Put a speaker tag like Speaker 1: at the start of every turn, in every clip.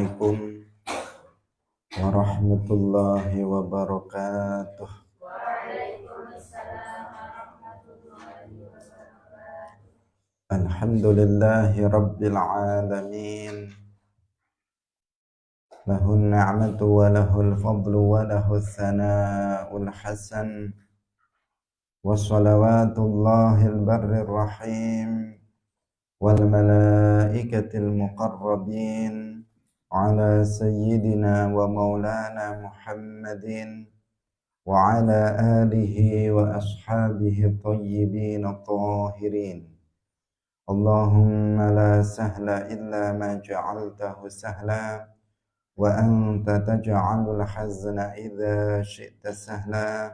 Speaker 1: Assalamualaikum warahmatullahi wabarakatuh. Alhamdulillahi rabbil alamin. Lahun ni'matu wa lahul fadlu wa lahul thana'ul hasan. Wassalawatullahil barrir rahim wal malaikatil muqarrabin ala sayyidina wa maulana Muhammadin wa ala alihi wa ashabihi tayyibin tahirin. Allahumma la sahla illa ma ja'altahu sahla wa anta taj'alul hazna idza syi'ta sahla.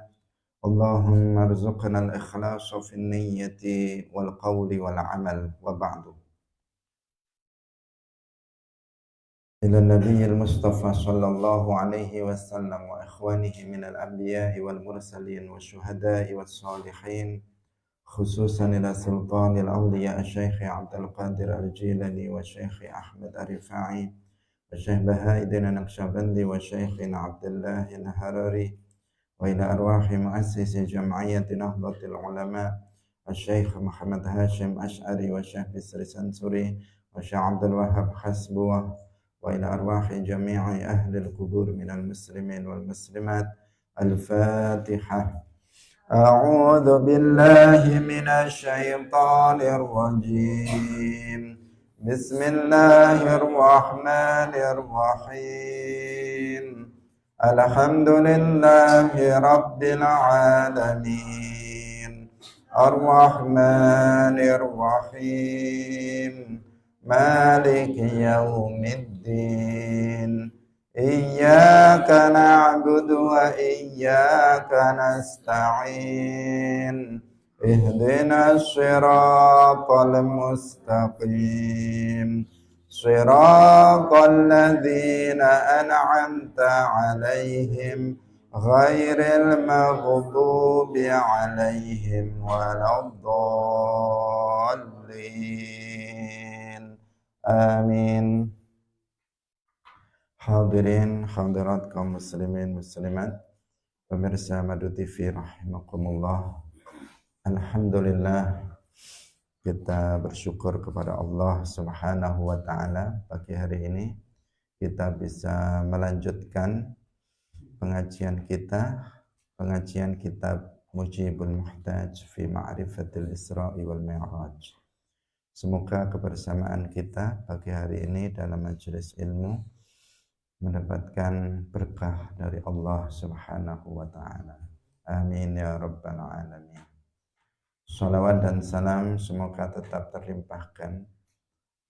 Speaker 1: Allahumma arzuqna al-ikhlasa fin niyyati wal qawli wal amal wa ba'du. Ila nabiyil mustafa sallallahu alaihi wasallam wa ikhwanihi minal anbiya'i wal mursalin wa syuhada'i was salihin, khususan ila sultanil awliya Syekh Abdul Qadir Al-Jilani wa Syekh Ahmad Ar-Rifai wa Syekh Bahaidin Naqsyabandi wa Syekh Abdullah Al-Harari wa ila arwahi muassisi jam'iyyati Nahdlatul Ulama Syekh Muhammad Hashim Ash'ari wa Syekh Bisri Sansuri wa Syekh Abdul Wahab Hasbuwah wa ila arwahi jami'i ahli al-qubur minal muslimin wal muslimat. Al-Fatihah. A'udzu billahi minasy syaithanir rajim. Bismillahirrahmanirrahim. Alhamdulillahi rabbil alamin. Ar-Rahmanir Rahim. Maliki yaumiddin. Iyyaka na'budu wa iyyaka nasta'in. Ihdinas siratal mustaqim. Siratal ladzina an'amta 'alaihim ghairil maghdubi 'alaihim waladdallin. Amin. Hadirin hadirat kaum muslimin muslimat, pemirsa Madu TV rahimakumullah. Alhamdulillah, kita bersyukur kepada Allah Subhanahu wa taala, pagi hari ini kita bisa melanjutkan pengajian kitab Mujibul Muhtaj fi Ma'rifatil Isra'i wal Mi'raj. Semoga kebersamaan kita pagi hari ini dalam majelis ilmu mendapatkan berkah dari Allah Subhanahu wa taala. Amin ya rabbal alamin. Salawat dan salam semoga tetap terlimpahkan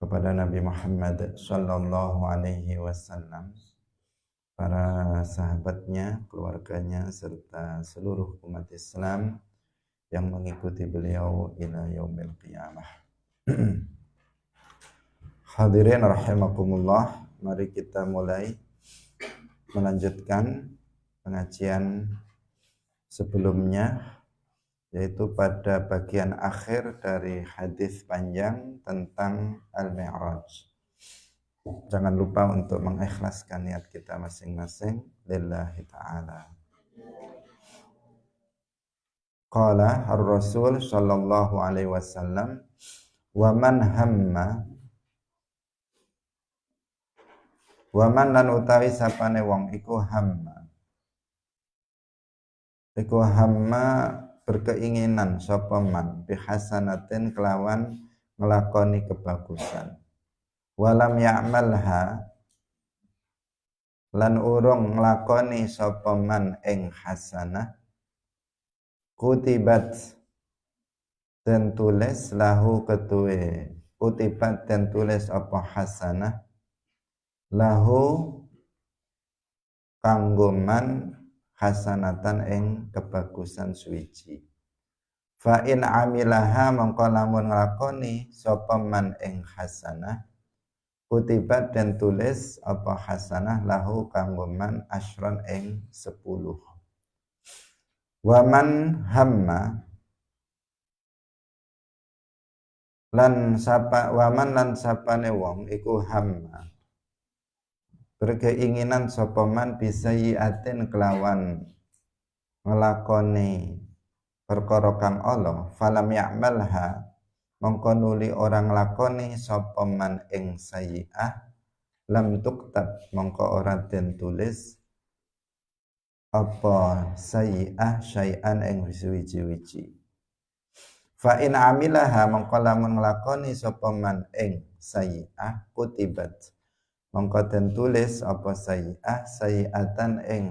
Speaker 1: kepada Nabi Muhammad sallallahu alaihi wasallam, para sahabatnya, keluarganya serta seluruh umat Islam yang mengikuti beliau ila yaumil qiyamah. Hadirin rahimakumullah, mari kita mulai melanjutkan pengajian sebelumnya, yaitu pada bagian akhir dari hadis panjang tentang Al-Mi'raj. Jangan lupa untuk mengikhlaskan niat kita masing-masing lillahi ta'ala. Qala ar-Rasul sallallahu alaihi wasallam, wa man lan utawi sapane wong iku hamma berkeinginan sapa man bihasanatin kelawan nglakoni kebagusan, walam ya'malha lan urung nglakoni sapa man ing hasanah, kutibat den tulis lahu ketuwe, kutibat den tulis apa hasanah lahu kanggo man hasanatan ing kebagusan suwiji. Fa in amilaha mongko lamun nglakoni sapa man ing hasanah, kutibat dan tulis apa hasanah lahu kanggo man asyron ing 10. Waman hamma lan sapane wong iku hamma berkeinginan sapa man bisayyi'atin kelawan ngelakoni perkara kang ala falam ya'malha mongko nuli orang lakoni sapa man ing sayyi'ah lam tuktab mongko ora den tulis apa sayyi'ah syai'an ing wiji-wiji. Fa in amilaha mongko lamun nglakoni sapa man ing sayyi'ah kutibat mongko den tulis apa sayyi'ah sayyi'atan ing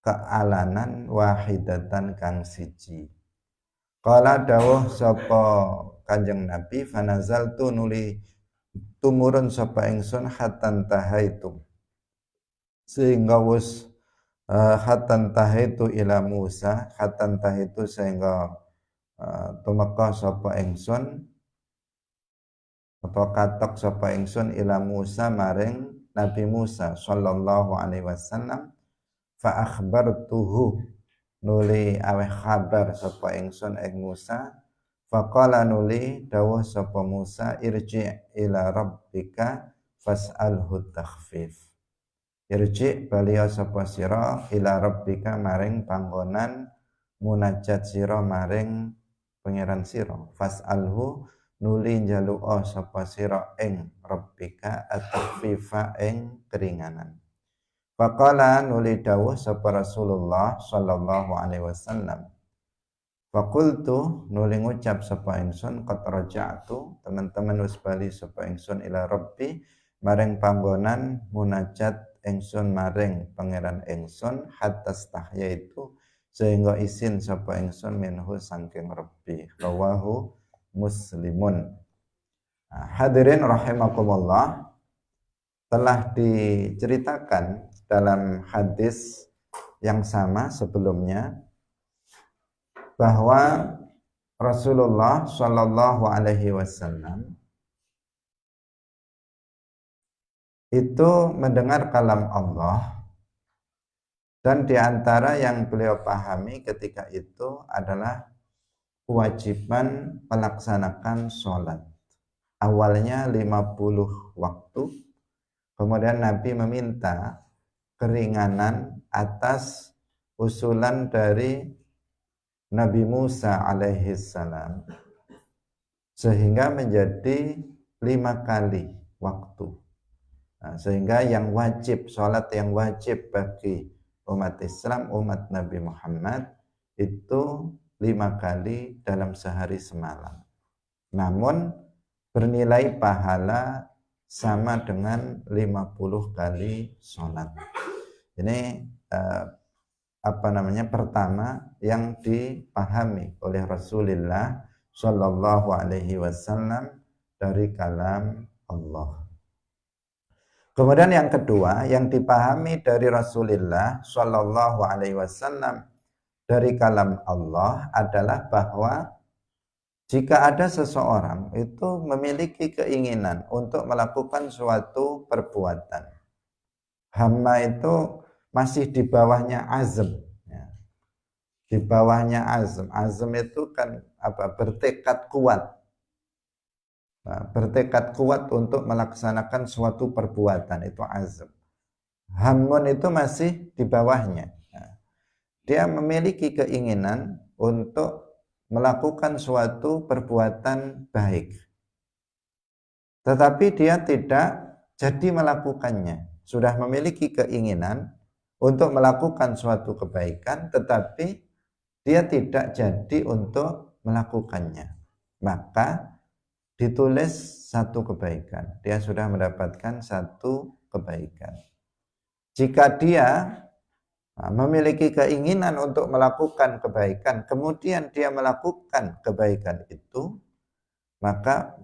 Speaker 1: kealanan wahidatan kang siji. Qala dawuh sapa Kanjeng Nabi fanazaltu nuli tumurun sapa ingsun hatan tahaitu sehingga wis hatan tahaitu ila Musa hatan tahaitu sehingga tumeka sapa ingsun atau katok sapa ingsun ila Musa maring Nabi Musa sallallahu alaihi wasallam fa akhbartuhu nuli aweh kabar sapa ingsun ing Musa faqala nuli dawuh sapa Musa irji ila rabbika fas'alhu takhfif irji baliya sapa sira ila rabbika maring panggonan munajat sira maring pangeran sira fas'alhu nuli njaluka sapa sira ing rabbika at-takhfifa ing keringanan. Faqala nuli dawuh sapa Rasulullah sallallahu alaihi wasallam. Faqultu nuli ngucap sapa ingsun qad raja'tu teman-teman wis bali sapa ingsun ila rabbi maring panggonan munajat ingsun maring pangeran ingsun hatta stahyaitu sehingga isin sapa ingsun minhu saking rabbi rawahu muslimun. Hadirin rahimakumullah, telah diceritakan dalam hadis yang sama sebelumnya bahwa Rasulullah Shallallahu Alaihi Wasallam itu mendengar kalam Allah dan diantara yang beliau pahami ketika itu adalah kewajiban melaksanakan sholat. Awalnya 50 waktu, kemudian Nabi meminta keringanan atas usulan dari Nabi Musa alaihi salam sehingga menjadi 5 kali waktu. Nah, sehingga yang wajib, sholat yang wajib bagi umat Islam, umat Nabi Muhammad itu 5 kali dalam sehari semalam. Namun bernilai pahala sama dengan 50 kali sholat. Ini pertama yang dipahami oleh Rasulullah Shallallahu Alaihi Wasallam dari kalam Allah. Kemudian yang kedua yang dipahami dari Rasulullah Shallallahu Alaihi Wasallam dari kalam Allah adalah bahwa jika ada seseorang itu memiliki keinginan untuk melakukan suatu perbuatan, hamma itu masih di bawahnya azm, ya. Di bawahnya azm. Azm itu kan bertekad kuat. Nah, bertekad kuat untuk melaksanakan suatu perbuatan itu azm. Hammun itu masih di bawahnya. Nah, dia memiliki keinginan untuk melakukan suatu perbuatan baik, tetapi dia tidak jadi melakukannya. Sudah memiliki keinginan untuk melakukan suatu kebaikan, tetapi dia tidak jadi untuk melakukannya. Maka ditulis satu kebaikan. Dia sudah mendapatkan satu kebaikan. Jika dia memiliki keinginan untuk melakukan kebaikan, kemudian dia melakukan kebaikan itu, maka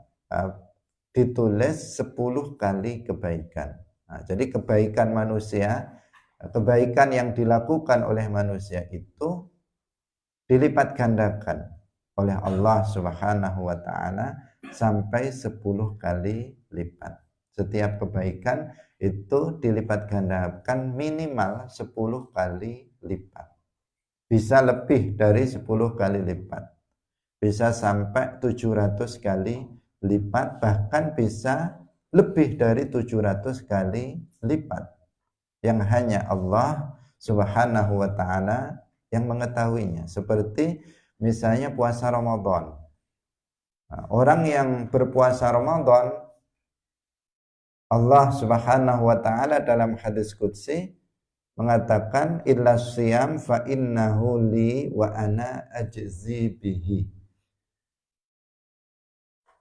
Speaker 1: ditulis 10 kali kebaikan. Nah, jadi kebaikan manusia, kebaikan yang dilakukan oleh manusia itu dilipat gandakan oleh Allah Subhanahu wa taala sampai 10 kali lipat. Setiap kebaikan itu dilipat gandakan minimal 10 kali lipat. Bisa lebih dari 10 kali lipat. Bisa sampai 700 kali lipat, bahkan bisa lebih dari 700 kali lipat yang hanya Allah Subhanahu wa taala yang mengetahuinya. Seperti misalnya puasa Ramadan. Nah, orang yang berpuasa Ramadan, Allah Subhanahu wa taala dalam hadis qudsi mengatakan illa siyam fa innahu li wa ana ajzi bihi.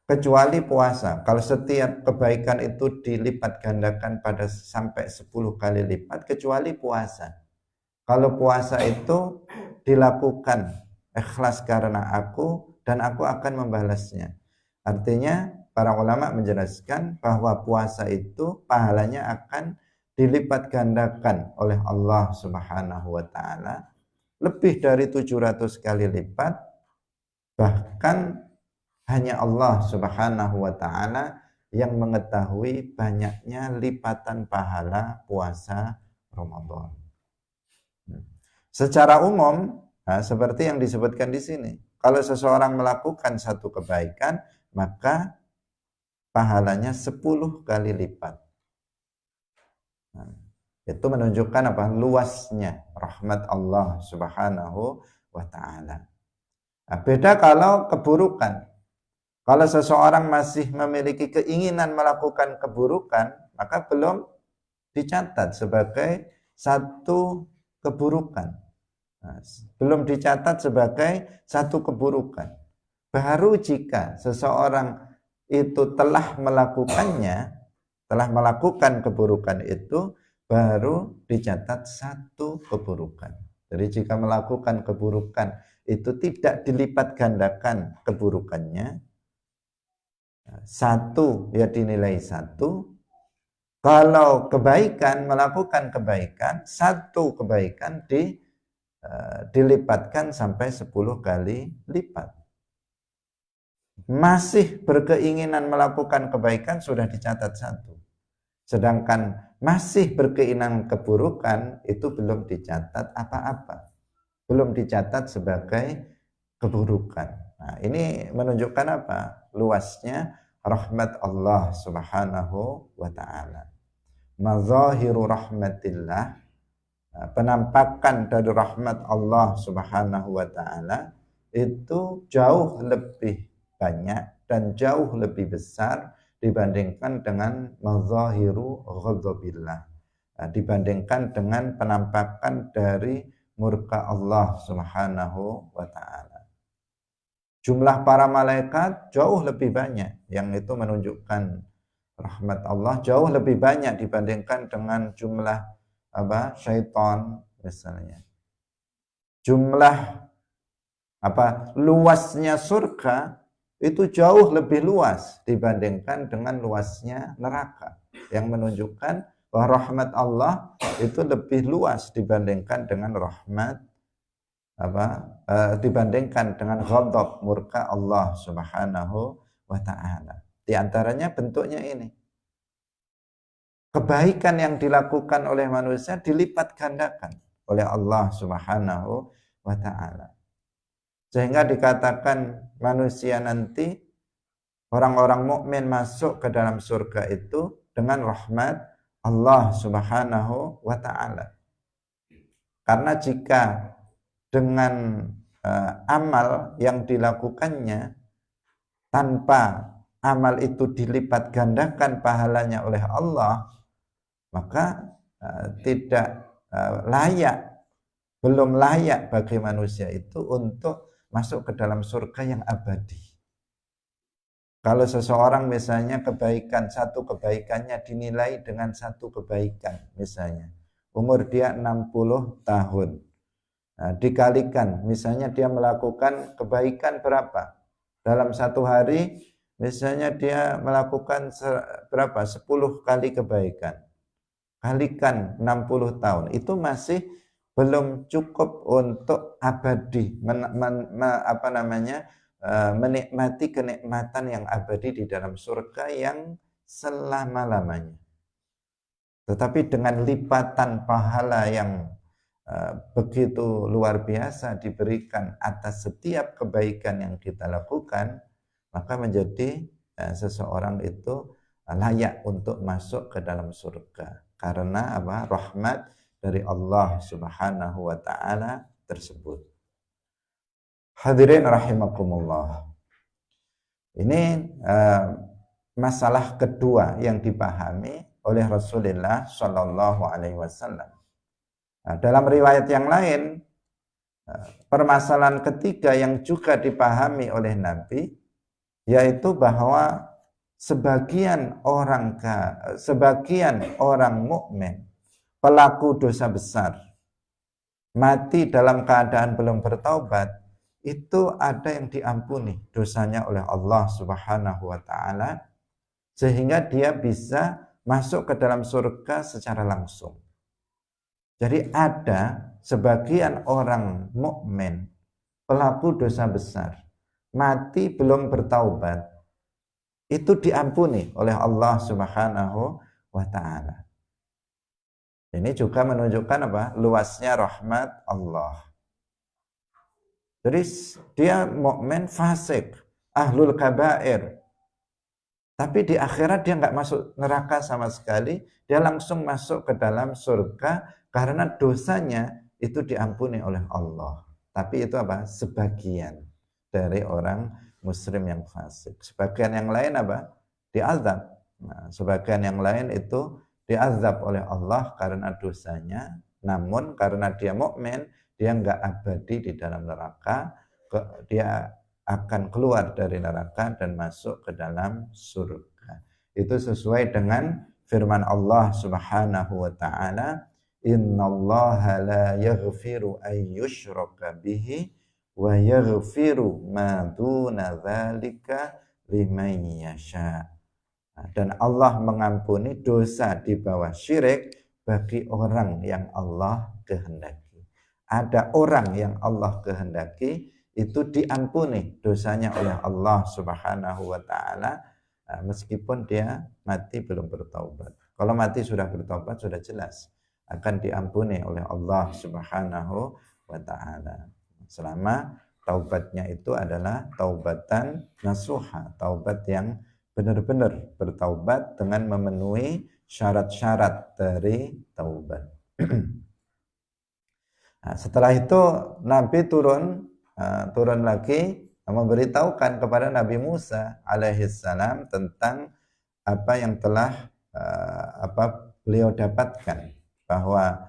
Speaker 1: Kecuali puasa. Kalau setiap kebaikan itu dilipat gandakan pada sampai 10 kali lipat, kecuali puasa. Kalau puasa itu dilakukan ikhlas karena aku dan aku akan membalasnya. Artinya para ulama menjelaskan bahwa puasa itu pahalanya akan dilipat gandakan oleh Allah Subhanahu wa taala lebih dari 700 kali lipat, bahkan hanya Allah Subhanahu wa taala yang mengetahui banyaknya lipatan pahala puasa Ramadan. Secara umum, seperti yang disebutkan di sini, kalau seseorang melakukan satu kebaikan, maka pahalanya 10 kali lipat. Itu menunjukkan apa? Luasnya rahmat Allah Subhanahu wa taala. Beda kalau keburukan. Kalau seseorang masih memiliki keinginan melakukan keburukan, maka belum dicatat sebagai satu keburukan. Belum dicatat sebagai satu keburukan. Baru jika seseorang itu telah melakukannya, telah melakukan keburukan itu, baru dicatat satu keburukan. Jadi jika melakukan keburukan itu tidak dilipat gandakan keburukannya, satu ya dinilai satu. Kalau kebaikan, melakukan kebaikan, satu kebaikan dilipatkan sampai 10 kali lipat. Masih berkeinginan melakukan kebaikan sudah dicatat satu. Sedangkan masih berkeinginan keburukan itu belum dicatat apa-apa. Belum dicatat sebagai keburukan. Nah, ini menunjukkan apa? Luasnya rahmat Allah Subhanahu wa taala. Mazahiru rahmatillah, penampakan dari rahmat Allah Subhanahu wa taala itu jauh lebih banyak dan jauh lebih besar dibandingkan dengan mazahiru ghadabillah, dibandingkan dengan penampakan dari murka Allah Subhanahu wa taala. Jumlah para malaikat jauh lebih banyak, yang itu menunjukkan rahmat Allah jauh lebih banyak dibandingkan dengan jumlah syaitan misalnya. Jumlah luasnya surga itu jauh lebih luas dibandingkan dengan luasnya neraka, yang menunjukkan bahwa rahmat Allah itu lebih luas dibandingkan dengan rahmat dibandingkan dengan ghadab murka Allah Subhanahu wa taala. Di antaranya bentuknya ini. Kebaikan yang dilakukan oleh manusia dilipat gandakan oleh Allah Subhanahu wa taala. Sehingga dikatakan manusia nanti, orang-orang mukmin masuk ke dalam surga itu dengan rahmat Allah Subhanahu wa taala. Karena jika dengan amal yang dilakukannya tanpa amal itu dilipat gandakan pahalanya oleh Allah, maka tidak layak, belum layak bagi manusia itu untuk masuk ke dalam surga yang abadi. Kalau seseorang misalnya satu kebaikannya dinilai dengan satu kebaikan, misalnya umur dia 60 tahun, dikalikan, misalnya dia melakukan kebaikan berapa? Dalam satu hari, misalnya dia melakukan 10 kali kebaikan. Kalikan 60 tahun, itu masih belum cukup untuk abadi, menikmati kenikmatan yang abadi di dalam surga yang selama-lamanya. Tetapi dengan lipatan pahala yang begitu luar biasa diberikan atas setiap kebaikan yang kita lakukan, maka menjadi seseorang itu layak untuk masuk ke dalam surga karena apa? Rahmat dari Allah Subhanahu wa taala tersebut. Hadirin rahimakumullah. Ini masalah kedua yang dipahami oleh Rasulullah Shallallahu Alaihi Wasallam. Nah, dalam riwayat yang lain, permasalahan ketiga yang juga dipahami oleh Nabi, yaitu bahwa sebagian orang mukmin pelaku dosa besar mati dalam keadaan belum bertaubat, itu ada yang diampuni dosanya oleh Allah Subhanahu wa taala sehingga dia bisa masuk ke dalam surga secara langsung. Jadi ada sebagian orang mukmin pelaku dosa besar mati belum bertaubat, itu diampuni oleh Allah Subhanahu wa taala. Ini juga menunjukkan apa? Luasnya rahmat Allah. Jadi dia mukmin fasik, ahlul kabair. Tapi di akhirat dia nggak masuk neraka sama sekali, dia langsung masuk ke dalam surga karena dosanya itu diampuni oleh Allah. Tapi itu apa? Sebagian dari orang muslim yang fasik. Sebagian yang lain apa? Diazab. Nah, sebagian yang lain itu diazab oleh Allah karena dosanya, namun karena dia mukmin, dia nggak abadi di dalam neraka, dia akan keluar dari neraka dan masuk ke dalam surga. Itu sesuai dengan firman Allah Subhanahu wa taala, "Innallaha la yaghfiru an yushraka bihi wa yaghfiru ma duna dzalika liman yasha." Dan Allah mengampuni dosa di bawah syirik bagi orang yang Allah kehendaki. Ada orang yang Allah kehendaki itu diampuni dosanya oleh Allah Subhanahu wa taala meskipun dia mati belum bertaubat. Kalau mati sudah bertaubat sudah jelas akan diampuni oleh Allah Subhanahu wa taala. Selama taubatnya itu adalah taubatan nasuha, taubat yang benar-benar bertaubat dengan memenuhi syarat-syarat dari taubat. Nah, setelah itu Nabi turun lagi memberitahukan kepada Nabi Musa alaihissalam tentang apa yang telah beliau dapatkan, bahwa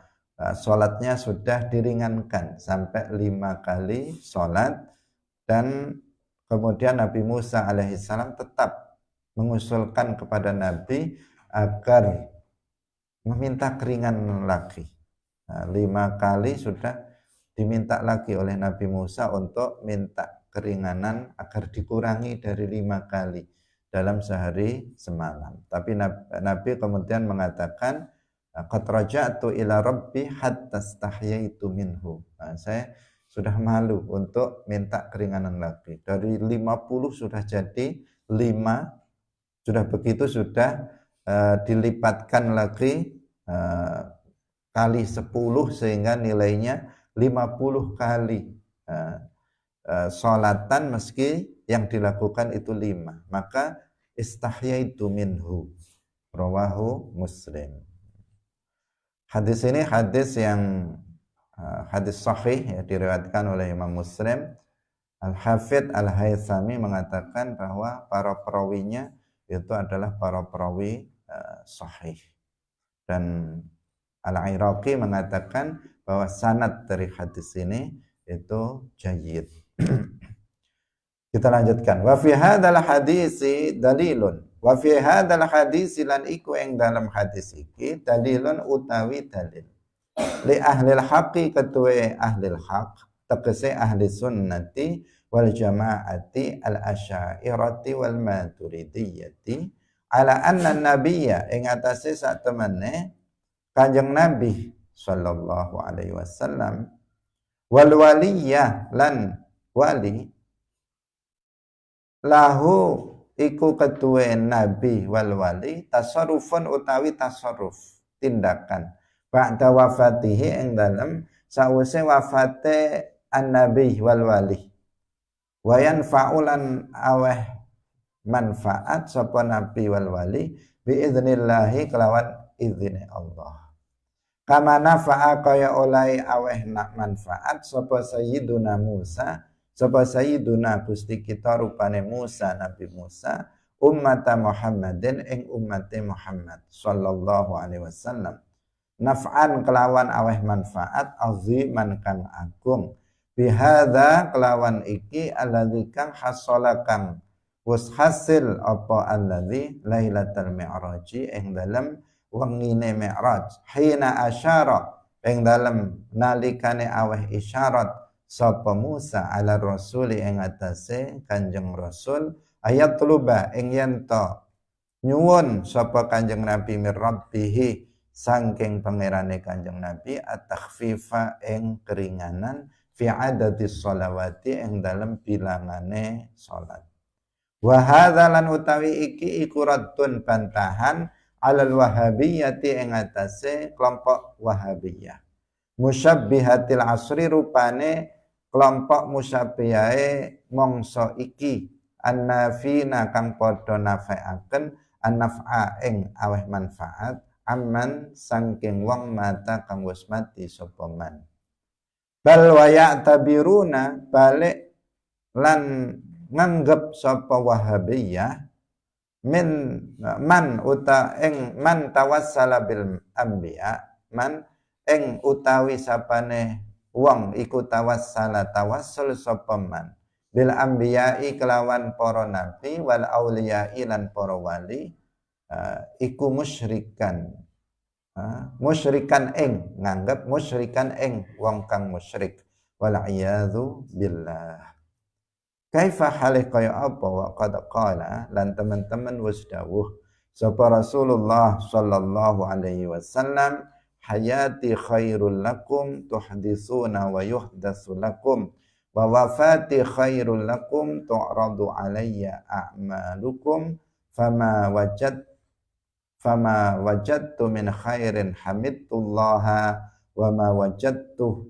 Speaker 1: sholatnya sudah diringankan sampai 5 kali sholat, dan kemudian Nabi Musa alaihissalam tetap mengusulkan kepada Nabi agar meminta keringanan lagi. 5 kali sudah diminta lagi oleh Nabi Musa untuk minta keringanan agar dikurangi dari 5 kali dalam sehari semalam. Tapi Nabi kemudian mengatakan, qad raja'tu ila rabbi hatta stahyaitu minhu. Saya sudah malu untuk minta keringanan lagi. Dari 50 sudah jadi 5, sudah begitu sudah dilipatkan lagi kali 10 sehingga nilainya 50 kali sholatan meski yang dilakukan itu 5. Maka istahyaitu minhu. Rawahu Muslim. Hadis ini hadis yang hadis sahih ya, diriwayatkan oleh Imam Muslim. Al-Hafidh Al-Haythami mengatakan bahwa para perawinya itu adalah para perawi sahih. Dan Al-Iraqi mengatakan bahwa sanad dari hadis ini itu jayyid. Kita lanjutkan. Wa fi hadzal hadisi dalilun. Wa fi hadzal hadisi lan iku ing dalam hadis iki dalilun utawi dalil. Li ahlil haqqi ketuwe ahlil haq, tegese ahli sunnati wal jamaati al asy'ariyati wal maturidiyati ala anna nabiyya ing atase sak temene Kanjeng Nabi sallallahu alaihi wasallam wal waliyah lan wali lahu iku ketuwe nabi wal wali tasarrufun utawi tasarruf tindakan ba'da wafatihi ing dalem sawise wafate an nabi wal wali wa yanfa'ulan aweh manfaat sapa nabi wal wali biiznillahi kelawan izine Allah. Kama nafa'a kaya oleh aweh nak manfaat sapa sayyiduna Musa, sapa sayyiduna Gusti kita rupane Musa, Nabi Musa, ummata Muhammadin ing ummate Muhammad sallallahu alaihi wasallam. Naf'an kelawan aweh manfaat aziman kang agung. Bihadza kelawan iki alladzi kang hasala kang wis hasil apa alladzi lailatul mi'raji ing dalem wengine mi'raj. Hina asyara ing dalem nalikane aweh isyarat sapa Musa ala rasuli ing atase Kanjeng Rasul ayat luba ing yen to nyuwun sapa Kanjeng Nabi mir rabbihi saking pangerane Kanjeng Nabi at-takhfifa ing keringanan fi adadis sholawati ing dalem bilangane salat. Wa hadza lan utawi iki iku raddun bantahan alal wahabiyyati ing atase kelompok wahabiyah. Musyabbihatil asri rupane kelompok musyabbihae mongso iki annafina kang padha nafaaken annaf'a ing aweh manfaat amman sangking wong mata kang wis mati sapa man. Bal wa ya'tabiruna balik lan nganggep sapa wahabiyah min man uta ing man tawassala bil anbiya man ing utawi sapane wong iku tawassala tawassul sapa man bil anbiya'i kelawan para nabi wal auliya'i lan para wali iku musyrikan musyrikan ing nganggep musyrikan ing wong kang musyrik wal iyadzu billah. Kaifa halih kaya apa wa qad qala lan teman-teman wis dawuh sapa Rasulullah sallallahu alaihi wasallam hayati khairul lakum tuhdisuna wa yuhdatsu lakum wa wafati khairul lakum tu'radu alayya a'malukum fama wajadtu min khairin hamidtullaha wa ma wajadtu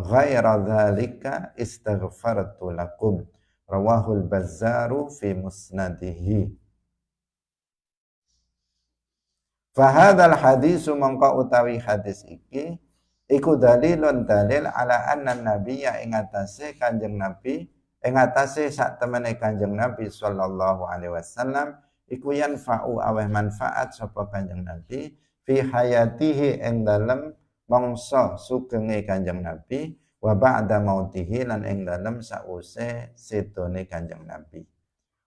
Speaker 1: ghaira dzalika istaghfartu lakum rawahul bazzaru fi musnadihi. Fahadal hadisu mongko utawi hadis iki iku dalilun dalil ala anna nabiyya ing atase Kanjeng Nabi ing atase sak temene Kanjeng Nabi sallallahu alaihi wasallam iku yanfa'u aweh manfaat sapa Kanjeng Nabi fi hayatihi ing dalem mangsa sugenge Kanjeng Nabi wa ba'da mautihi lan ing dalem sause sedone Kanjeng Nabi.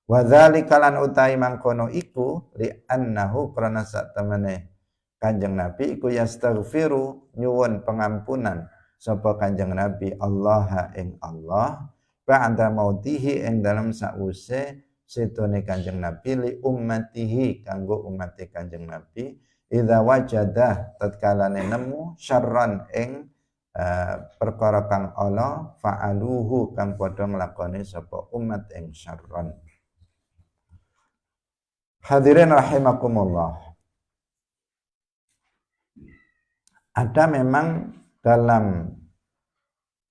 Speaker 1: Wa dzalika lan utahi mangkono iku li annahu krana sak temene Kanjeng Nabi iku yastaghfiru nyuwun pengampunan sapa Kanjeng Nabi Allah ing Allah ba'da mautihi ing dalem sause sedone Kanjeng Nabi li ummatihi kanggo umat Kanjeng Nabi idza wajadah tatkalane nemu syarran ing perkara kang ala fa'aluhu kang padha nglakoni sapa umat ing syarran. Hadirin rahimakumullah. Ada memang dalam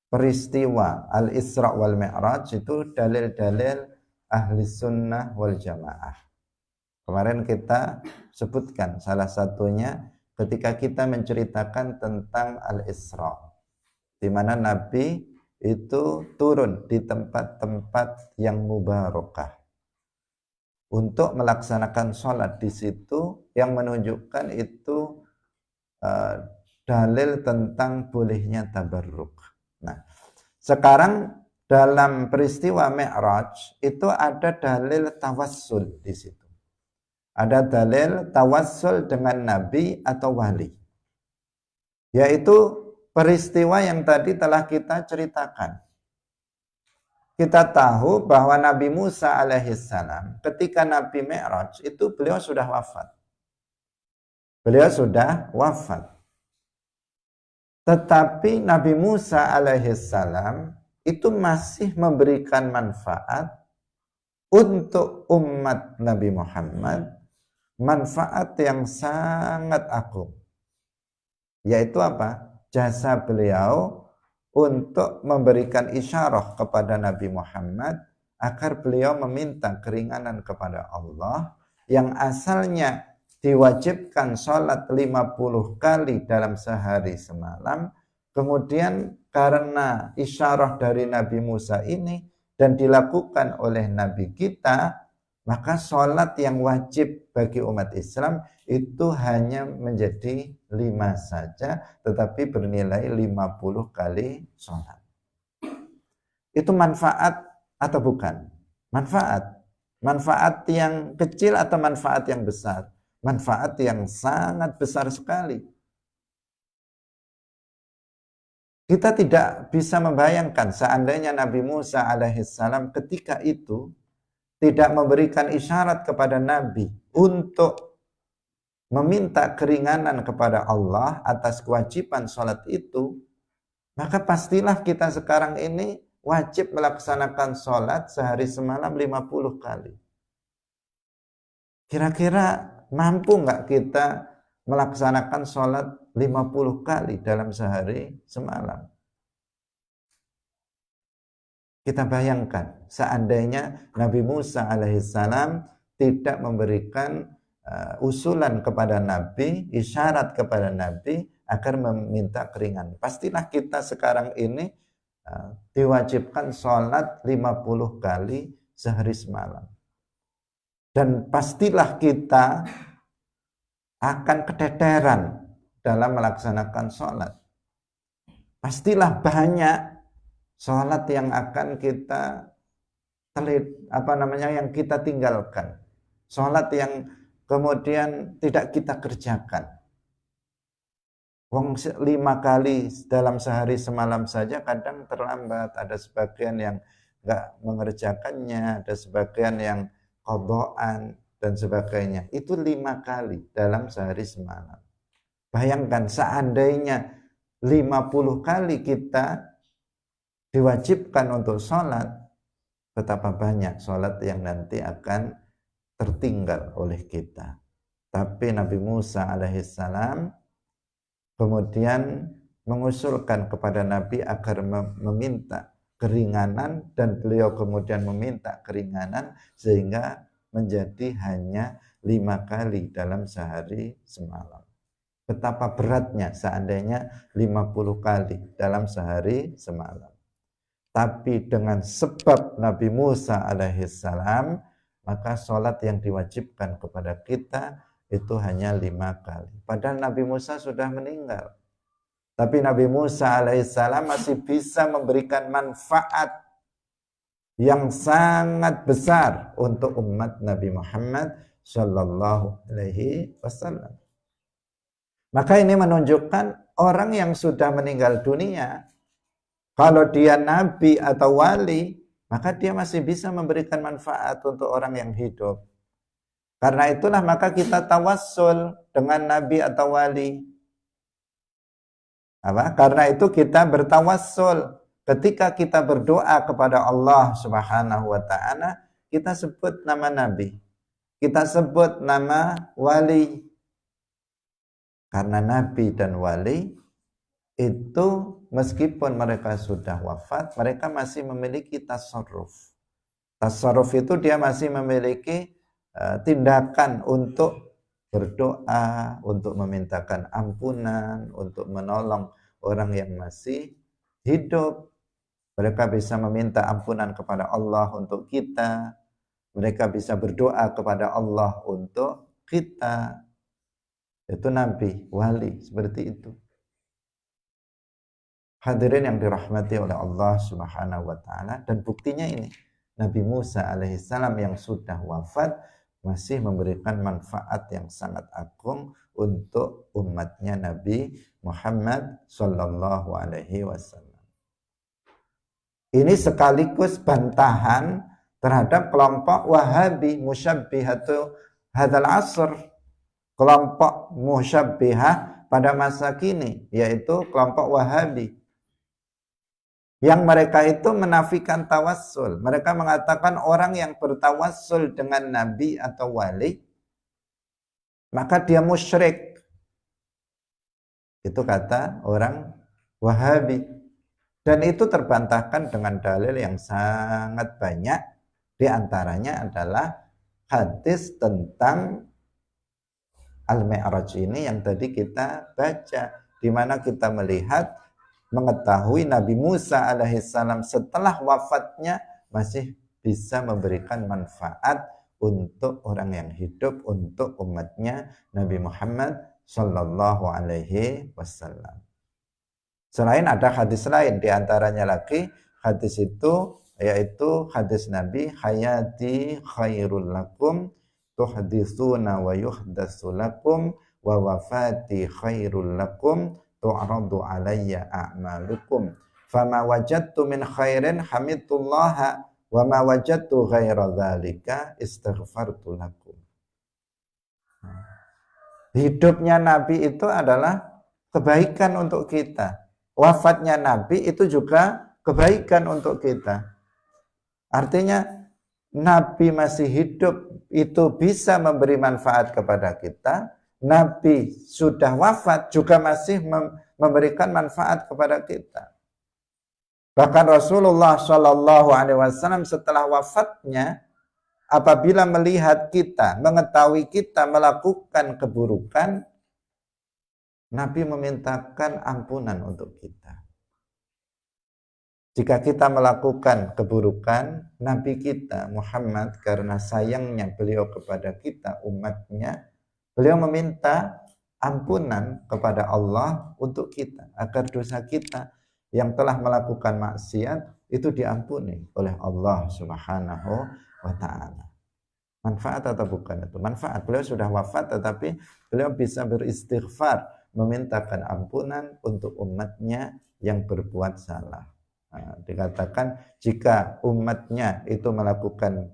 Speaker 1: peristiwa Al-Isra wal Mi'raj itu dalil-dalil ahli sunnah wal jamaah. Kemarin kita sebutkan salah satunya ketika kita menceritakan tentang Al-Isra, di mana Nabi itu turun di tempat-tempat yang mubarakah untuk melaksanakan sholat di situ yang menunjukkan itu dalil tentang bolehnya tabarruk. Nah, sekarang dalam peristiwa Mi'raj itu ada dalil tawassul di situ. Ada dalil tawassul dengan nabi atau wali. Yaitu peristiwa yang tadi telah kita ceritakan. Kita tahu bahwa Nabi Musa alaihissalam ketika Nabi Mi'raj itu beliau sudah wafat. Beliau sudah wafat. Tetapi Nabi Musa alaihissalam itu masih memberikan manfaat untuk umat Nabi Muhammad, manfaat yang sangat agung. Yaitu apa? Jasa beliau untuk memberikan isyarah kepada Nabi Muhammad agar beliau meminta keringanan kepada Allah yang asalnya diwajibkan sholat 50 kali dalam sehari semalam, kemudian karena isyarah dari Nabi Musa ini dan dilakukan oleh Nabi kita, maka sholat yang wajib bagi umat Islam itu hanya menjadi 5 saja, tetapi bernilai 50 kali sholat. Itu manfaat atau bukan? Manfaat. Manfaat yang kecil atau manfaat yang besar? Manfaat yang sangat besar sekali. Kita tidak bisa membayangkan seandainya Nabi Musa alaihissalam ketika itu tidak memberikan isyarat kepada Nabi untuk meminta keringanan kepada Allah atas kewajiban sholat itu, maka pastilah kita sekarang ini wajib melaksanakan sholat sehari semalam 50 kali. Kira-kira mampu nggak kita melaksanakan sholat 50 kali dalam sehari semalam? Kita bayangkan seandainya Nabi Musa alaihissalam tidak memberikan usulan kepada Nabi, isyarat kepada Nabi agar meminta keringanan. Pastilah kita sekarang ini diwajibkan sholat 50 kali sehari semalam. Dan pastilah kita akan keteteran dalam melaksanakan sholat. Pastilah banyak sholat yang akan kita yang kita tinggalkan. Sholat yang kemudian tidak kita kerjakan. 5 kali dalam sehari semalam saja kadang terlambat, ada sebagian yang enggak mengerjakannya, ada sebagian yang qadhaan dan sebagainya. Itu 5 kali dalam sehari semalam. Bayangkan seandainya 50 kali kita diwajibkan untuk sholat, betapa banyak sholat yang nanti akan tertinggal oleh kita. Tapi Nabi Musa alaihissalam kemudian mengusulkan kepada Nabi agar meminta keringanan, dan beliau kemudian meminta keringanan sehingga menjadi hanya 5 kali dalam sehari semalam. Betapa beratnya seandainya 50 kali dalam sehari semalam. Tapi dengan sebab Nabi Musa alaihissalam, maka sholat yang diwajibkan kepada kita itu hanya 5 kali. Padahal Nabi Musa sudah meninggal. Tapi Nabi Musa alaihissalam masih bisa memberikan manfaat yang sangat besar untuk umat Nabi Muhammad sallallahu alaihi wasallam. Maka ini menunjukkan orang yang sudah meninggal dunia, kalau dia nabi atau wali, maka dia masih bisa memberikan manfaat untuk orang yang hidup. Karena itulah maka kita tawassul dengan nabi atau wali. Karena itu kita bertawassul. Ketika kita berdoa kepada Allah Subhanahu wa taala, kita sebut nama nabi. Kita sebut nama wali. Karena nabi dan wali itu meskipun mereka sudah wafat, mereka masih memiliki tasarruf. Tasarruf itu dia masih memiliki tindakan untuk berdoa, untuk memintakan ampunan, untuk menolong orang yang masih hidup. Mereka bisa meminta ampunan kepada Allah untuk kita. Mereka bisa berdoa kepada Allah untuk kita. Itu nabi, wali, seperti itu. Hadirin yang dirahmati oleh Allah Subhanahu wa taala, dan buktinya ini Nabi Musa alaihissalam yang sudah wafat masih memberikan manfaat yang sangat agung untuk umatnya Nabi Muhammad sallallahu alaihi wasallam. Ini sekaligus bantahan terhadap kelompok Wahabi musyabbihatu hadzal asr, kelompok musyabbihah pada masa kini, yaitu kelompok Wahabi. Yang mereka itu menafikan tawassul. Mereka mengatakan orang yang bertawassul dengan nabi atau wali, maka dia musyrik. Itu kata orang Wahabi. Dan itu terbantahkan dengan dalil yang sangat banyak. Di antaranya adalah hadis tentang Al-Mi'raj ini yang tadi kita baca, di mana kita melihat, mengetahui Nabi Musa alaihissalam setelah wafatnya masih bisa memberikan manfaat untuk orang yang hidup, untuk umatnya Nabi Muhammad sallallahu alaihi wasallam. Selain ada hadis lain, di antaranya lagi hadis itu yaitu hadis Nabi, hayati khairul lakum tuhditsuna wa yuhdatsu lakum wa wafati khairul lakum tu'radu alayya a'malukum fama wajadtu min khairin hamidtullaha wa ma wajadtu ghaira dzalika istighfartu lakum. Hidupnya Nabi itu adalah kebaikan untuk kita. Wafatnya Nabi itu juga kebaikan untuk kita. Artinya Nabi masih hidup itu bisa memberi manfaat kepada kita. Nabi sudah wafat juga masih memberikan manfaat kepada kita. Bahkan Rasulullah Shallallahu Alaihi Wasallam setelah wafatnya, apabila melihat kita, mengetahui kita melakukan keburukan, Nabi memintakan ampunan untuk kita. Jika kita melakukan keburukan, Nabi kita Muhammad karena sayangnya beliau kepada kita umatnya, beliau meminta ampunan kepada Allah untuk kita, agar dosa kita yang telah melakukan maksiat itu diampuni oleh Allah Subhanahu wa ta'ala. Manfaat atau bukan itu? Manfaat. Beliau sudah wafat tetapi beliau bisa beristighfar, memintakan ampunan untuk umatnya yang berbuat salah. Nah, dikatakan jika umatnya itu melakukan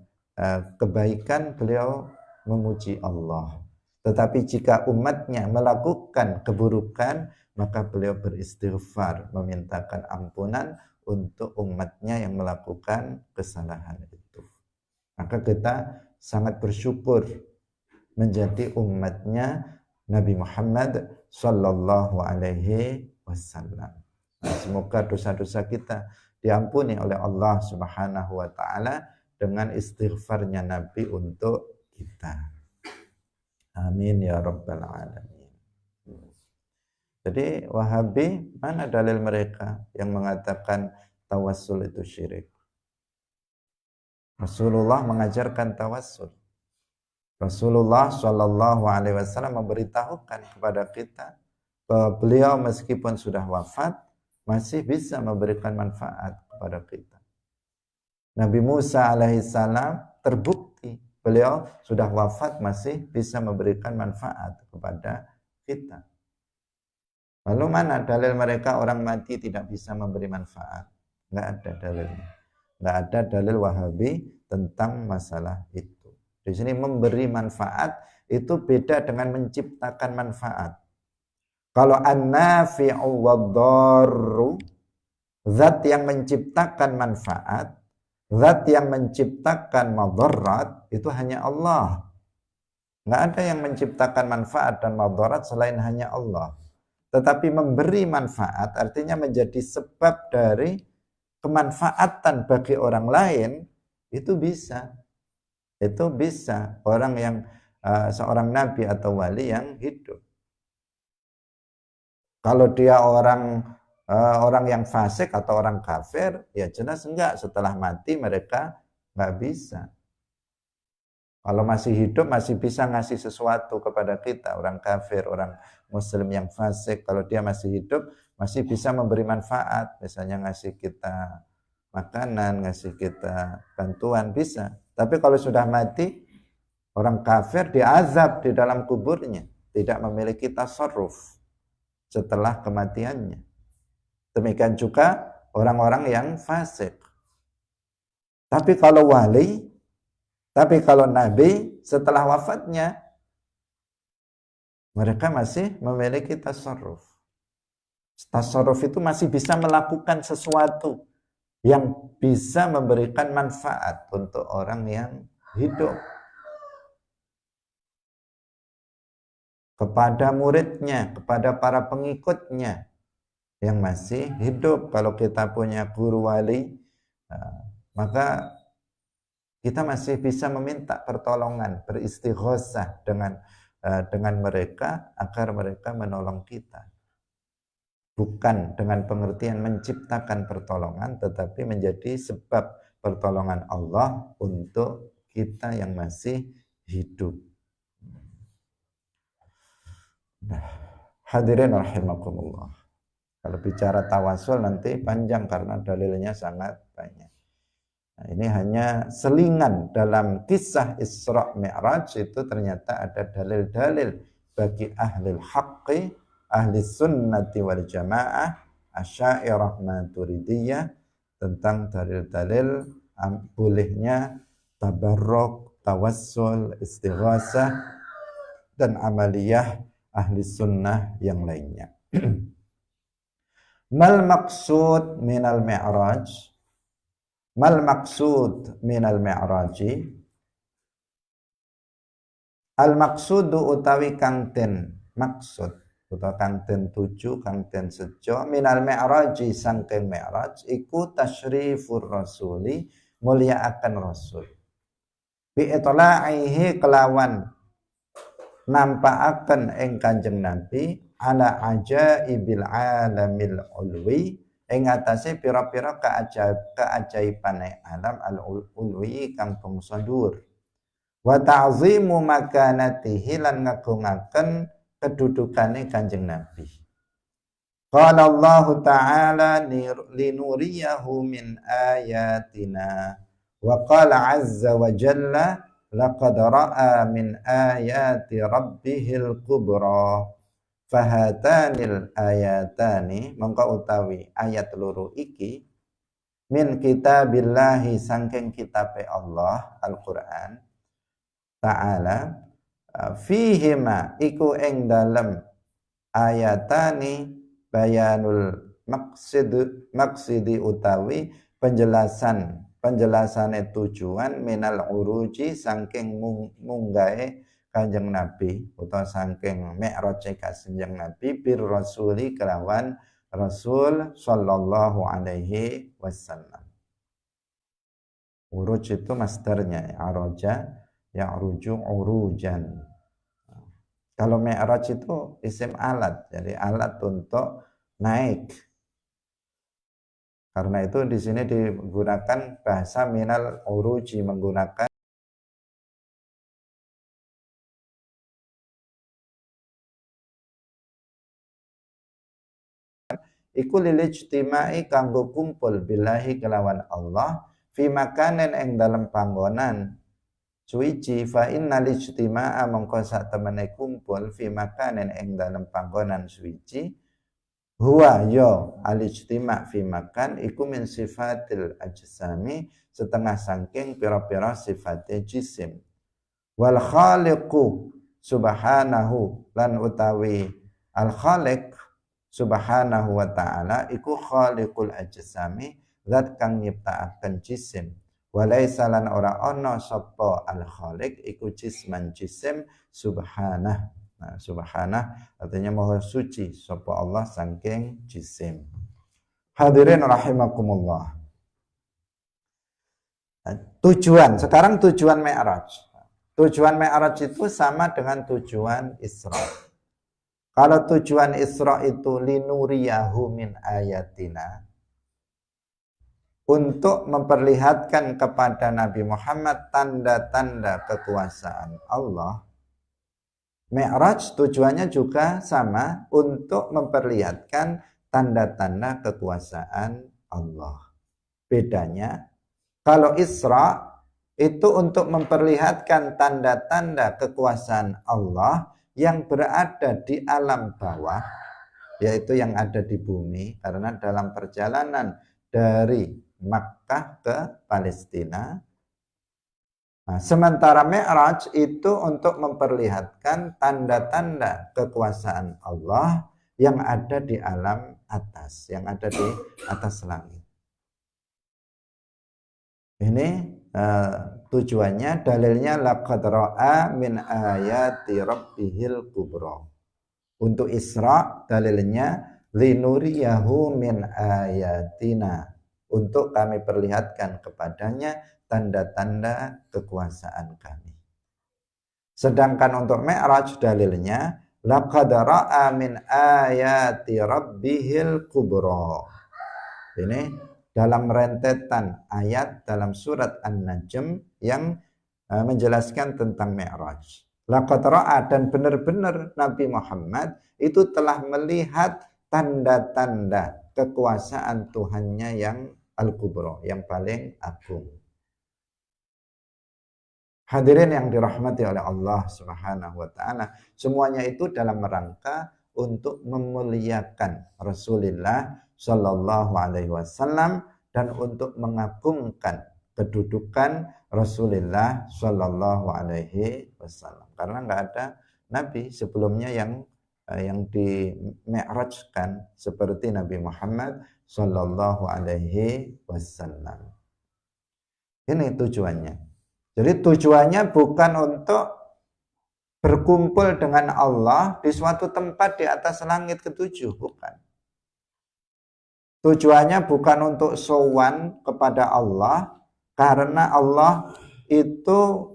Speaker 1: kebaikan, beliau memuji Allah. Tetapi jika umatnya melakukan keburukan, maka beliau beristighfar, memintakan ampunan untuk umatnya yang melakukan kesalahan itu. Maka kita sangat bersyukur menjadi umatnya Nabi Muhammad sallallahu alaihi wasallam. Semoga dosa-dosa kita diampuni oleh Allah Subhanahu wa ta'ala dengan istighfarnya Nabi untuk kita. Amin ya rabbal alamin. Jadi Wahabi, mana dalil mereka yang mengatakan tawassul itu syirik? Rasulullah mengajarkan tawassul. Rasulullah Shallallahu Alaihi Wasallam memberitahukan kepada kita bahwa beliau meskipun sudah wafat masih bisa memberikan manfaat kepada kita. Nabi Musa alaihissalam terbukti beliau sudah wafat masih bisa memberikan manfaat kepada kita. Lalu mana dalil mereka orang mati tidak bisa memberi manfaat? Nggak ada dalilnya. Nggak ada dalil Wahabi tentang masalah itu. Di sini memberi manfaat itu beda dengan menciptakan manfaat. Kalau an-nafi'u wad-darru, zat yang menciptakan manfaat, zat yang menciptakan madarat, itu hanya Allah. Nggak ada yang menciptakan manfaat dan madarat selain hanya Allah. Tetapi memberi manfaat artinya menjadi sebab dari kemanfaatan bagi orang lain, itu bisa. Itu bisa orang yang seorang nabi atau wali yang hidup. Kalau dia orang yang fasik atau orang kafir, ya jelas enggak, setelah mati mereka enggak bisa. Kalau masih hidup masih bisa ngasih sesuatu kepada kita. Orang kafir, orang muslim yang fasik, kalau dia masih hidup masih bisa memberi manfaat, misalnya ngasih kita makanan, ngasih kita bantuan, bisa. Tapi kalau sudah mati, orang kafir diazab di dalam kuburnya, tidak memiliki tasarruf setelah kematiannya. Demikian juga orang-orang yang fasik. Tapi kalau wali, tapi kalau nabi setelah wafatnya, mereka masih memiliki tasarruf. Tasarruf itu masih bisa melakukan sesuatu yang bisa memberikan manfaat untuk orang yang hidup. Kepada muridnya, kepada para pengikutnya yang masih hidup. Kalau kita punya guru wali, maka Kita masih bisa meminta pertolongan, beristighosah dengan mereka agar mereka menolong kita. Bukan dengan pengertian menciptakan pertolongan, tetapi menjadi sebab pertolongan Allah untuk kita yang masih hidup. Nah, hadirin rahimakumullah. Kalau bicara tawasul nanti panjang karena dalilnya sangat banyak. Nah, ini hanya selingan dalam kisah Isra Mi'raj, itu ternyata ada dalil-dalil bagi ahli haqqi, ahli sunnati wal jamaah, Asy'ariyah Maturidiyah, tentang dalil-dalil bolehnya tabarruk, tawassul, istighasah dan amaliyah ahli sunnah yang lainnya. Mal maksud minal mi'raj? Mal maksud minal mi'raji? Al maksudu utawi kang den maksud utawa kang den tuju, kang den sejo minal mi'raji sangking mi'raj iku tasyrifur rasuli, mulyaaken rasul, bi itlaihi kelawan nampakaken ing Kanjeng Nabi ala ajaibil alamil ulwi, ing atase pira-pira keajaibane alam al ulwi kang bangsa dhuwur, wa ta'zimu makanatihi lan ngagungaken kedudukane Kanjeng Nabi. Qala Allah Ta'ala linuriyahu min ayatina, wa qala azza wa jalla laqad ra'a min ayati rabbihil kubra, fahatanil ayatani, mongko utawi ayat loro iki, min kitabillahi sangking kitabe Allah Al-Qur'an Ta'ala, fihima iku ing dalem ayatani bayanul maksidi utawi penjelasane tujuan minal uruji sangking munggahe Kanjeng Nabi utawa sangking mi'raje Kanjeng Nabi bir rasuli kelawan Rasul sallallahu alaihi wasallam. Uruj itu masdarnya araja ya'ruju urujan. Kalau mi'raj itu isim alat, jadi alat untuk naik. Karena itu di sini digunakan bahasa minal uruji, menggunakan iku lilijtimai kanggo kumpul billahi kelawan Allah fi makanen ing dalam panggonan suci, fa innal ijtima'a mongko sak temene kumpul fi makanen ing dalam panggonan suci huwa yo al-ijtima' fi makan iku min sifatil ajsami, setengah sangking pira-pira sifate jisim. Wal khaliqu subhanahu lan utawi al khaliq subhanahu wa ta'ala iku khaliqul ajsami, zat kang nyiptakaken jisim. Walaisa lan ora ana sapa al khaliq iku jisman jisim subhanah. Nah, subhanah artinya maha suci sapa Allah saking jisim. Hadirin rahimakumullah. Tujuan, sekarang tujuan Mi'raj. Tujuan Mi'raj itu sama dengan tujuan Isra. Kalau tujuan Isra itu linuriyahu min ayatina, untuk memperlihatkan kepada Nabi Muhammad tanda-tanda kekuasaan Allah. Mi'raj tujuannya juga sama, untuk memperlihatkan tanda-tanda kekuasaan Allah. Bedanya, kalau Isra itu untuk memperlihatkan tanda-tanda kekuasaan Allah yang berada di alam bawah, yaitu yang ada di bumi, karena dalam perjalanan dari Makkah ke Palestina. Nah, sementara Mi'raj itu untuk memperlihatkan tanda-tanda kekuasaan Allah yang ada di alam atas, yang ada di atas langit. Ini tujuannya, dalilnya laqad ra'a min ayati rabbihil kubra. Untuk Isra dalilnya linuriyahu min ayatina, untuk kami perlihatkan kepadanya tanda-tanda kekuasaan kami. Sedangkan untuk Mi'raj dalilnya laqad ra'a min ayati rabbihil kubra. Ini dalam rentetan ayat dalam surat An-Najm yang menjelaskan tentang Mi'raj. Laqad ra'a, dan benar-benar Nabi Muhammad itu telah melihat tanda-tanda kekuasaan Tuhannya yang Al-Kubra, yang paling agung. Hadirin yang dirahmati oleh Allah Subhanahu wa taala, semuanya itu dalam rangka untuk memuliakan Rasulullah sallallahu alaihi wasallam dan untuk mengagungkan kedudukan Rasulullah sallallahu alaihi wasallam. Karena enggak ada nabi sebelumnya yang di-mi'rajkan seperti Nabi Muhammad sallallahu alaihi wasallam. Ini tujuannya. Jadi tujuannya bukan untuk berkumpul dengan Allah di suatu tempat di atas langit ketujuh, bukan. Tujuannya bukan untuk sowan kepada Allah, karena Allah itu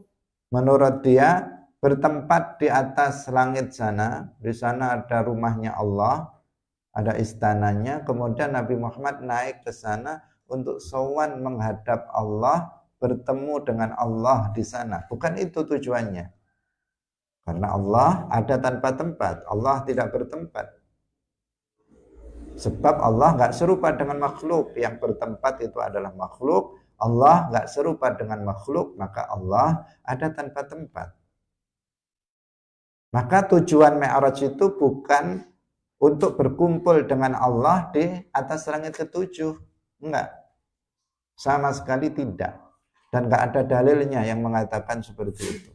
Speaker 1: menurut dia bertempat di atas langit sana. Di sana ada rumahnya Allah, ada istananya. Kemudian Nabi Muhammad naik ke sana untuk sowan menghadap Allah, bertemu dengan Allah di sana. Bukan itu tujuannya. Karena Allah ada tanpa tempat. Allah tidak bertempat. Sebab Allah nggak serupa dengan makhluk. Yang bertempat itu adalah makhluk. Allah nggak serupa dengan makhluk, maka Allah ada tanpa tempat. Maka tujuan Mi'raj itu bukan untuk berkumpul dengan Allah di atas langit ketujuh. Enggak. Sama sekali tidak. Dan nggak ada dalilnya yang mengatakan seperti itu.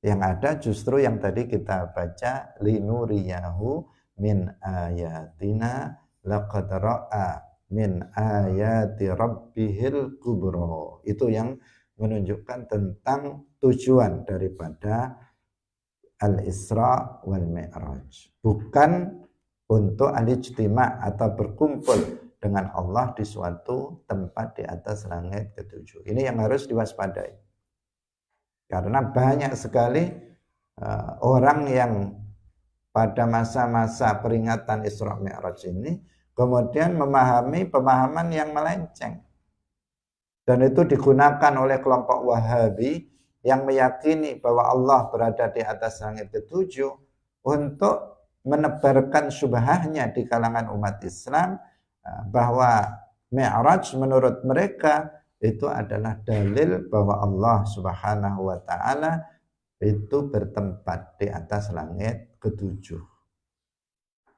Speaker 1: Yang ada justru yang tadi kita baca, linuriyahu min ayatina laqad ra'a min ayati rabbihil kubra. Itu yang menunjukkan tentang tujuan daripada Al-Isra wal Mi'raj. Bukan untuk al-ijtima' atau berkumpul dengan Allah di suatu tempat di atas langit ketujuh. Ini yang harus diwaspadai. Karena banyak sekali orang yang pada masa-masa peringatan Isra Mi'raj ini kemudian memahami pemahaman yang melenceng. Dan itu digunakan oleh kelompok Wahabi yang meyakini bahwa Allah berada di atas langit ketujuh untuk menebarkan syubhahnya di kalangan umat Islam, bahwa Mi'raj menurut mereka itu adalah dalil bahwa Allah Subhanahu wa taala itu bertempat di atas langit ketujuh.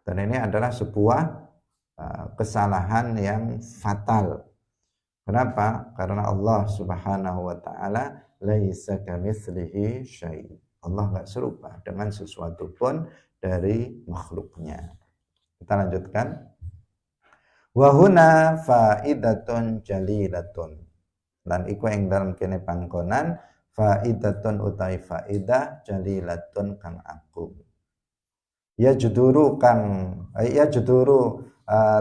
Speaker 1: Dan ini adalah sebuah kesalahan yang fatal. Kenapa? Karena Allah Subhanahu wa taala laisa kamitslihi syai'. Allah enggak serupa dengan sesuatu pun dari makhluknya. Kita lanjutkan. Wa huna faidatun jalilatun. Lan iku ing dalem kene panggonan faidatun utai faidah jalilatun kang agung. Ya juduru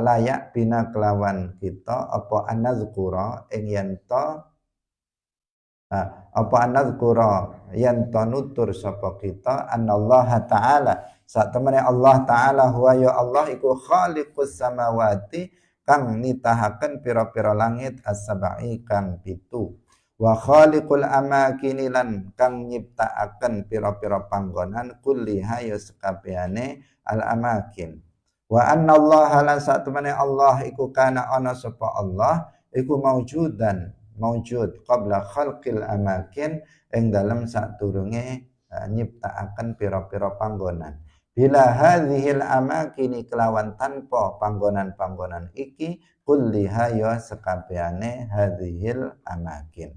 Speaker 1: layak bina kelawan kita apa anadzkura ing yanta apa anadzkura yanta nutur sapa kita anallaha taala sak temene Allah taala huwa ya Allah iku khaliqus samawati kang nitahaken pira-pira langit as-sab'i kang 7 wa khaliqul amakini lan kang nyiptakaken pira-pira panggonan kulliha ya sekabehane al-amakin. Wa anna Allah lan satemene Allah iku kana ana sapa Allah iku maujud qabla khalqil amakin ing dalem sadurunge nyiptakaken pira-pira panggonan. Bila hadhil amakini kelawan tanpa panggonan-panggonan iki kulliha ya sekabehane hadhil amakin.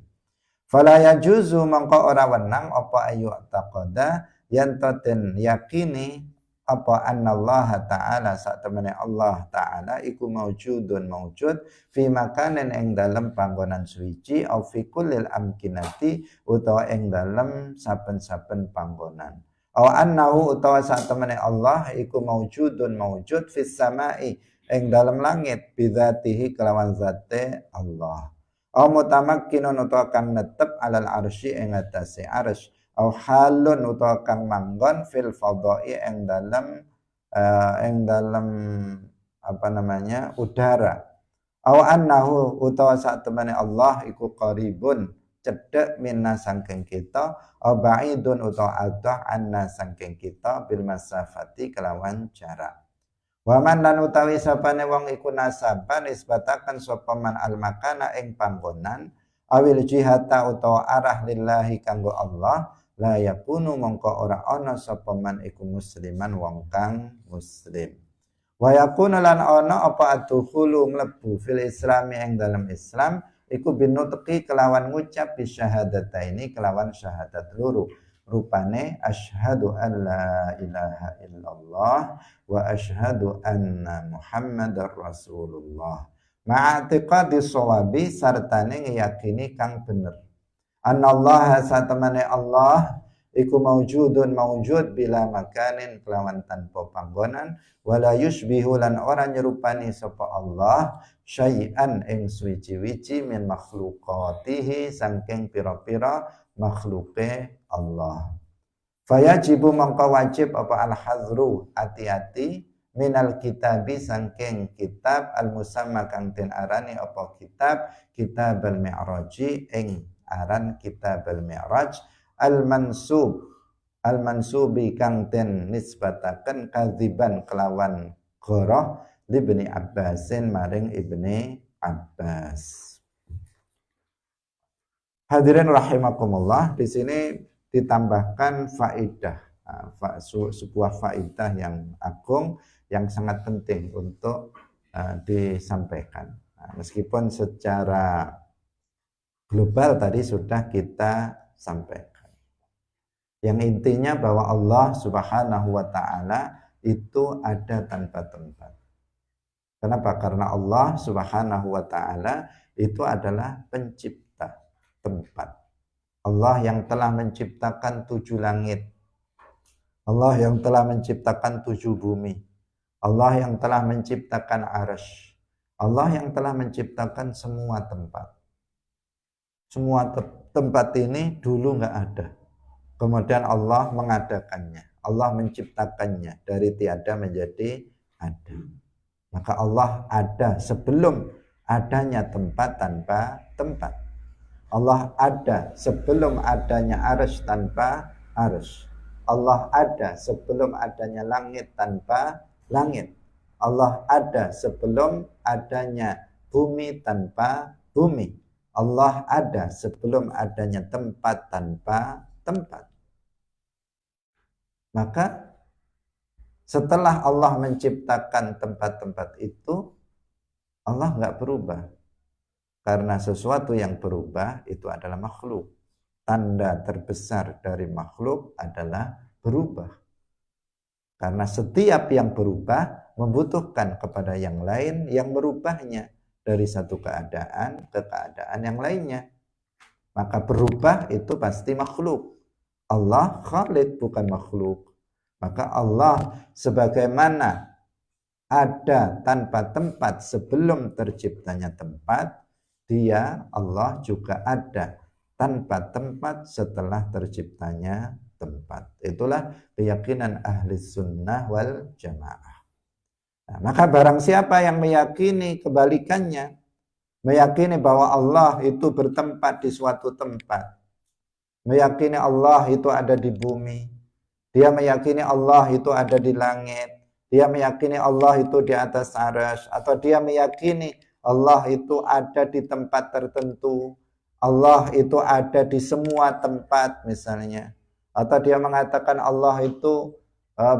Speaker 1: Fala yajuzu mangko ora wenang apa ayu taqada yen den yakini apa annallaha ta'ala sak temene Allah ta'ala iku maujud fi makanin ing dalem panggonan suci au fi kullil amkinati utawa ing dalem saben-saben panggonan au annahu utawa sak temene Allah iku maujud fis samai ing dalem langit bidzatihi kelawan zate Allah au mutamakkinun utawa kang netep alal arsy ing atase arsy au halun utawa kang manggon fil fadai ing dalem apa namanya udara au annahu utawa sak temene Allah iku qaribun cedhek minna sangking kita au ba'idun utawa adah anna sangking kita bil masafati kelawan jarak. Waman lan utawi sapane wong iku nasaban nisbataken sapa man al makana ing panggonan awil jihata utawa arah lillahi kanggo Allah la yakunu mongko ora ana sapa man iku musliman wong kang muslim. Wa yakunu lan ana apa adkhulu mlebu fil islami ing dalam Islam iku binutqi kelawan ngucap bi syahadataini kelawan syahadat loro. Rupane asyhadu an la ilaha illallah wa asyhadu anna muhammadar rasulullah ma'atiqadi shawabi sartane ngiyakini kang bener annallaha satamane Allah iku maujudun maujud bila makanin kelawan tanpa panggonan wala yushbihu lan ora nyerupani sapa Allah syai'an ing suci-wici min makhluqatihi saking pira-pira makhluke Allah. Fayajibu mangka wajib apa al-hadru hati-hati minal kitabi saking kitab al-musamma kang den arani apa kitab al-mi'raji ing aran kitab al-mi'raj al-mansubi kang den nisbataken kadziban kelawan ghoroh libni Abbasin maring ibni Abbas. Hadirin rahimakumullah, di sini ditambahkan faidah, sebuah faidah yang agung, yang sangat penting untuk disampaikan. Meskipun secara global tadi sudah kita sampaikan. Yang intinya bahwa Allah Subhanahu wa Ta'ala itu ada tanpa tempat. Kenapa? Karena Allah Subhanahu wa Ta'ala itu adalah pencipta tempat. Allah yang telah menciptakan 7 langit, Allah yang telah menciptakan 7 bumi, Allah yang telah menciptakan arsy, Allah yang telah menciptakan semua tempat. Semua tempat ini dulu nggak ada, kemudian Allah mengadakannya, Allah menciptakannya dari tiada menjadi ada. Maka Allah ada sebelum adanya tempat tanpa tempat. Allah ada sebelum adanya arsy tanpa arsy. Allah ada sebelum adanya langit tanpa langit. Allah ada sebelum adanya bumi tanpa bumi. Allah ada sebelum adanya tempat tanpa tempat. Maka setelah Allah menciptakan tempat-tempat itu, Allah nggak berubah. Karena sesuatu yang berubah itu adalah makhluk. Tanda terbesar dari makhluk adalah berubah. Karena setiap yang berubah membutuhkan kepada yang lain yang merubahnya dari satu keadaan ke keadaan yang lainnya. Maka berubah itu pasti makhluk. Allah khaliq bukan makhluk. Maka Allah sebagaimana ada tanpa tempat sebelum terciptanya tempat, Dia, Allah juga ada tanpa tempat setelah terciptanya tempat. Itulah keyakinan ahli sunnah wal jamaah. Nah, maka barang siapa yang meyakini kebalikannya, meyakini bahwa Allah itu bertempat di suatu tempat, meyakini Allah itu ada di bumi, dia meyakini Allah itu ada di langit, dia meyakini Allah itu di atas arsy, atau dia meyakini Allah itu ada di tempat tertentu, Allah itu ada di semua tempat misalnya, atau dia mengatakan Allah itu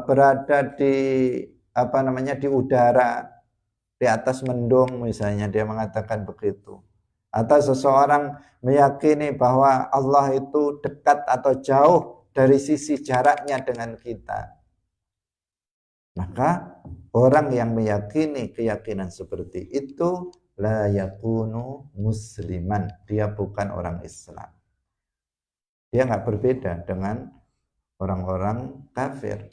Speaker 1: berada di di udara, di atas mendung misalnya, dia mengatakan begitu. Atau seseorang meyakini bahwa Allah itu dekat atau jauh dari sisi jaraknya dengan kita. Maka orang yang meyakini keyakinan seperti itu la yakunu musliman, dia bukan orang Islam. Dia nggak berbeda dengan orang-orang kafir.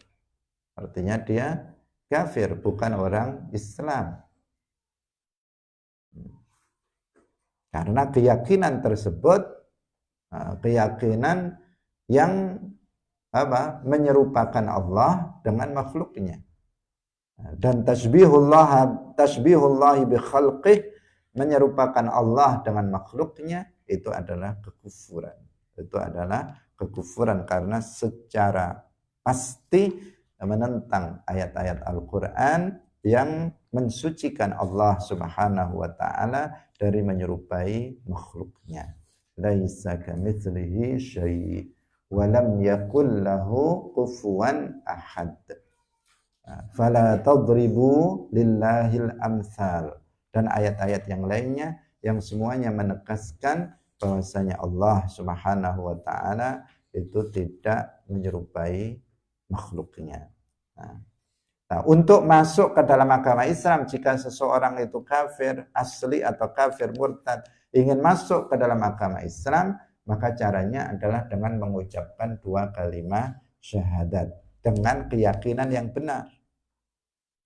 Speaker 1: Artinya dia kafir, bukan orang Islam. Karena keyakinan tersebut keyakinan yang menyerupakan Allah dengan makhluknya. Dan tasbihullah bi khalqih, menyerupakan Allah dengan makhluknya, itu adalah kekufuran. Itu adalah kekufuran karena secara pasti menentang ayat-ayat Al-Quran yang mensucikan Allah Subhanahu wa ta'ala dari menyerupai makhluknya. Laisa kamitslihi syai' wa lam yakul lahu kufuwan ahad. Fala tadribu lillahil amsal, dan ayat-ayat yang lainnya yang semuanya menegaskan bahwasanya Allah Subhanahu wa taala itu tidak menyerupai makhluknya. Nah, untuk masuk ke dalam agama Islam, jika seseorang itu kafir asli atau kafir murtad ingin masuk ke dalam agama Islam, maka caranya adalah dengan mengucapkan 2 kalimat syahadat dengan keyakinan yang benar.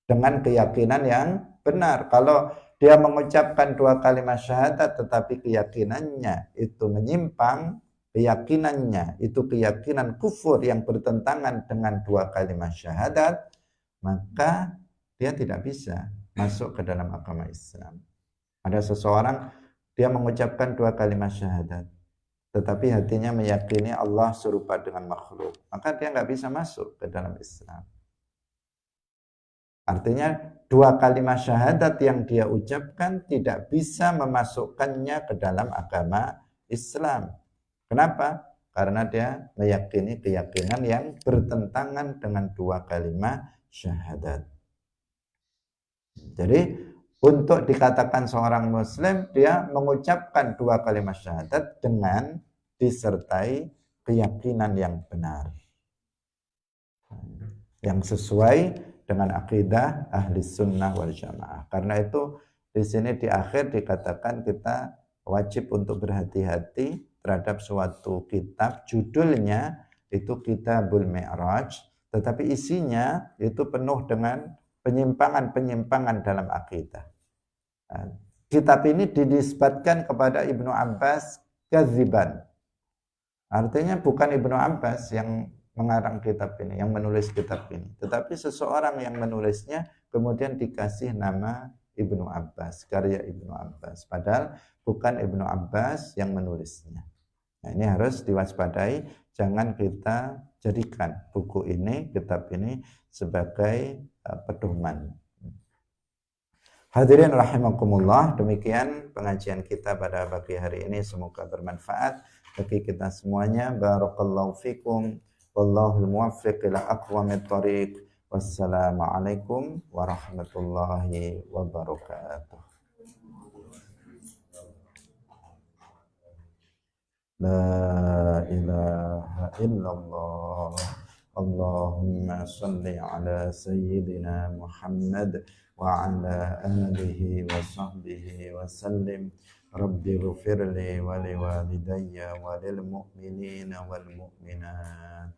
Speaker 1: Dengan keyakinan yang benar. Kalau dia mengucapkan 2 kalimat syahadat tetapi keyakinannya itu menyimpang, keyakinannya itu keyakinan kufur yang bertentangan dengan 2 kalimat syahadat, maka dia tidak bisa masuk ke dalam agama Islam. Ada seseorang dia mengucapkan 2 kalimat syahadat tetapi hatinya meyakini Allah serupa dengan makhluk, maka dia nggak bisa masuk ke dalam Islam. Artinya 2 kalimat syahadat yang dia ucapkan tidak bisa memasukkannya ke dalam agama Islam. Kenapa? Karena dia meyakini keyakinan yang bertentangan dengan 2 kalimat syahadat. Jadi untuk dikatakan seorang muslim, dia mengucapkan 2 kalimat syahadat dengan disertai keyakinan yang benar, yang sesuai dengan akidah ahli sunnah wal jamaah. Karena itu di sini di akhir dikatakan kita wajib untuk berhati-hati terhadap suatu kitab, judulnya itu Kitabul Mi'raj, tetapi isinya itu penuh dengan penyimpangan-penyimpangan dalam akidah. Kitab ini dinisbatkan kepada Ibnu Abbas kadziban. Artinya bukan Ibnu Abbas yang mengarang kitab ini, yang menulis kitab ini, tetapi seseorang yang menulisnya kemudian dikasih nama Ibnu Abbas, karya Ibnu Abbas, padahal bukan Ibnu Abbas yang menulisnya. Nah, ini harus diwaspadai, jangan kita jadikan buku ini, kitab ini sebagai pedoman. Hadirin rahimakumullah, demikian pengajian kita pada pagi hari ini, semoga bermanfaat bagi kita semuanya. Barakallahu fikum. Wallahul muwaffiq ila aqwamit thoriq. Wassalamualaikum warahmatullahi wabarakatuh. La ilaha illallah. Allahumma salli ala sayyidina Muhammad wa ala alihi wa sahbihi wa sallim. Rabbi ghfirli wa liwalidayya wa lil mu'minina wal mu'minat.